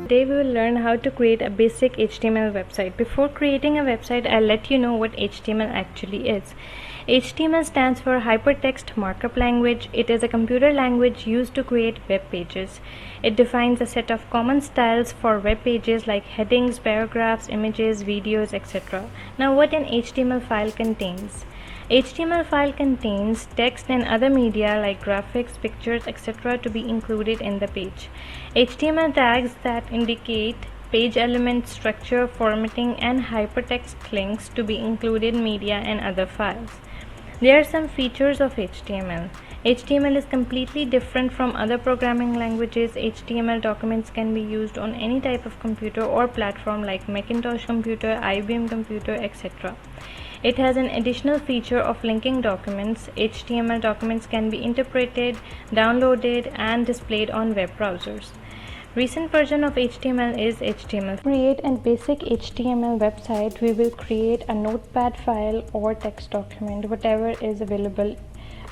Today we will learn how to create a basic HTML website. Before creating a website, I'll let you know what HTML actually is. HTML stands for Hypertext Markup Language. It is a computer language used to create web pages. It defines a set of common styles for web pages like headings, paragraphs, images, videos, etc. Now, what an HTML file contains? HTML file contains text and other media like graphics, pictures, etc. to be included in the page. HTML tags that indicate page element structure, formatting, and hypertext links to be included media and other files. There are some features of HTML. HTML is completely different from other programming languages. HTML documents can be used on any type of computer or platform like Macintosh computer, IBM computer, etc. It has an additional feature of linking documents. HTML documents can be interpreted, downloaded, and displayed on web browsers. Recent version of HTML is HTML. To create a basic HTML website, we will create a notepad file or text document, whatever is available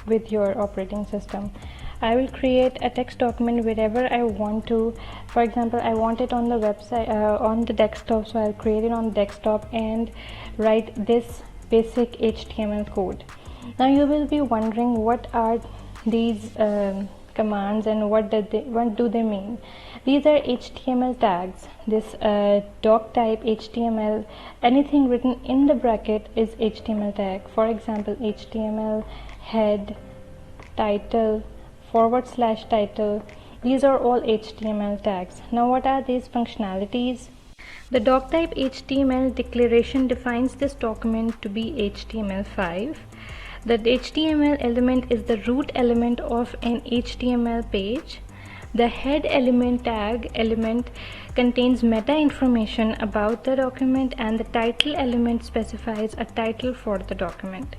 with your operating system. I will create a text document wherever I want to. For example, I want it on the website, on the desktop, so I'll create it on desktop and write this basic HTML code. Now you will be wondering what are these commands and what do they mean. These are HTML tags. This doc type HTML, anything written in the bracket is HTML tag. For example, HTML head, title, / title. These are all HTML tags. Now what are these functionalities? The doctype HTML declaration defines this document to be HTML5. The HTML element is the root element of an HTML page. The head element tag element contains meta information about the document, and the title element specifies a title for the document.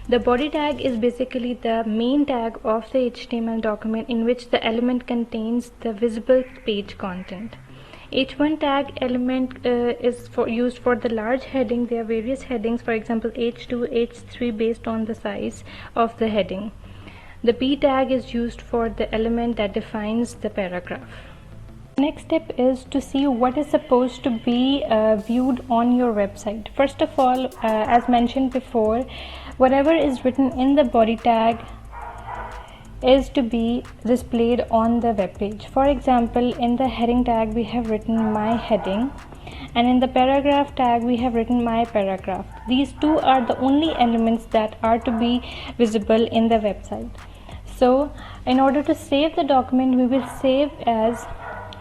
The body tag is basically the main tag of the HTML document, in which the element contains the visible page content. H1 tag element is used for the large heading. There are various headings, for example H2, H3, based on the size of the heading. The P tag is used for the element that defines the paragraph. Next step is to see what is supposed to be viewed on your website. First of all, as mentioned before, whatever is written in the body tag is to be displayed on the web page. For example, in the heading tag we have written my heading, and in the paragraph tag we have written my paragraph. These two are the only elements that are to be visible in the website. So in order to save the document, we will save as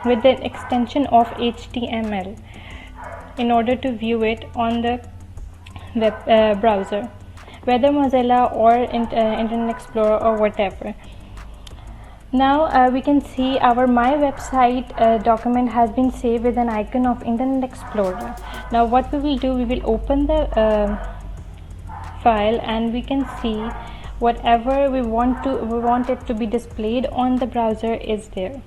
with the extension of HTML in order to view it on the web browser, whether Mozilla or Internet Explorer or whatever. Now we can see our my website document has been saved with an icon of Internet Explorer. Now what we will do, we will open the file, and we can see whatever we want it to be displayed on the browser is there.